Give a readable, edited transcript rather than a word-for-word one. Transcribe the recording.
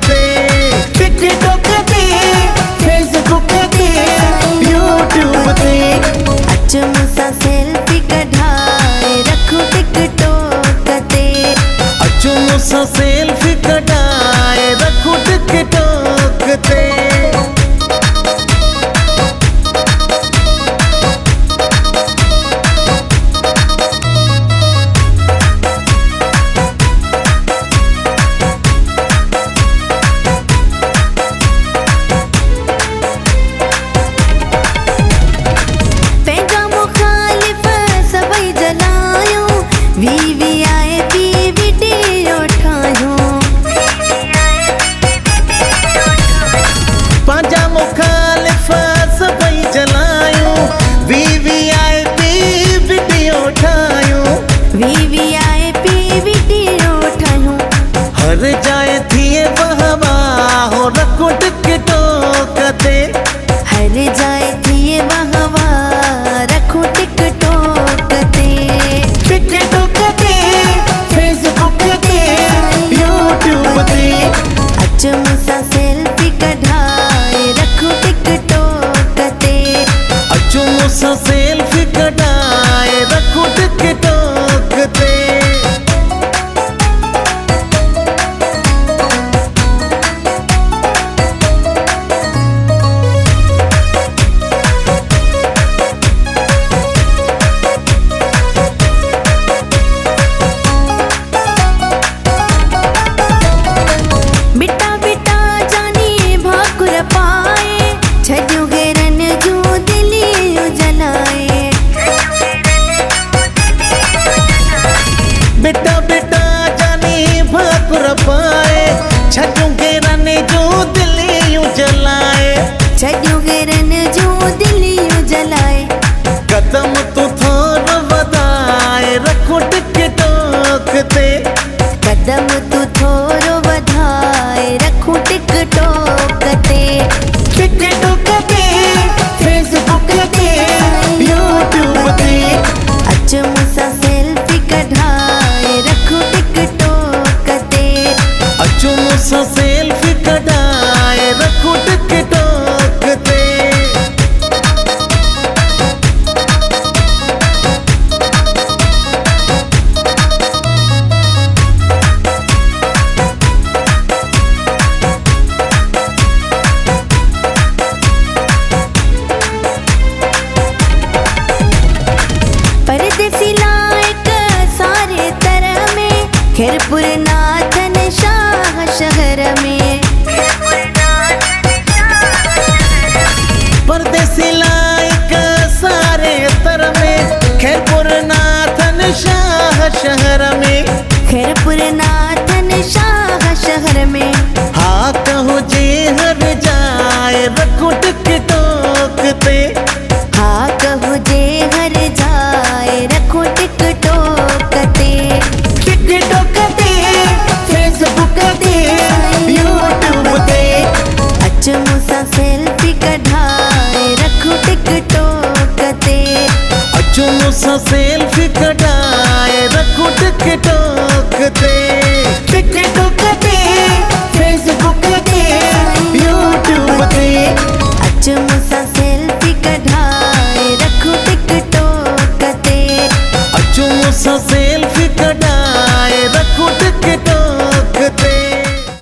ते, टिकटॉक ते, फेसबुक ते, यूट्यूब ते। अच मूंसां सेल्फी कढाए रखूं टिकटॉक ते। अच मूंसां सेल्फी कढाए रखूं टिकटॉक ते। हर जाए थिए वहवा हो रखूं टिकटॉक ते। हर जाए थिए वहवा रखूं टिकटॉक ते। टिकटॉक ते, फेसबुक ते, यूट्यूब ते। अच मूंसां सेल्फी कढाए रखूं टिकटॉक ते। अच मूंसां सेल्फी कढाए रखूं टिकटॉक ते। बेटा बेटा जानी भाकुर पाए, छॾियूं घेरनि जूं दिलियूं जलाए। छॾियूं घेरनि जूं दिलियूं जलाए। कदम तूं थोरो वधाए रखूं टिकटॉक ते। कदम तूं थोरो वधाए रखूं टिकटॉक ते। टिकटॉक ते, फेसबुक ते, यूट्यूब ते। अच मूंसां सेल्फी कढाए रखूं टिकटॉक ते। अच मूंसां सेल्फी कढाए रखूं टिकटॉक ते। परदेसी लायक सारे तरह में, खैरपुर नाथन शाह शहर में। परदेसी लायक सारे तरह में, खैरपुर नाथन शाह शहर में। खैरपुर नाथन शाह शहर में। हाँ कहो जे हर जाए रखूं टिकटॉक ते। हाँ कहो जे हर जाए रखूं टिकटॉक ते। टिकटॉक ते, फेसबुक ते, यूट्यूब ते। अच मूंसां सेल्फी कढाए रखूं टिकटॉक ते। अच मूंसां सेल्फी कढाए रखूं टिकटॉक ते।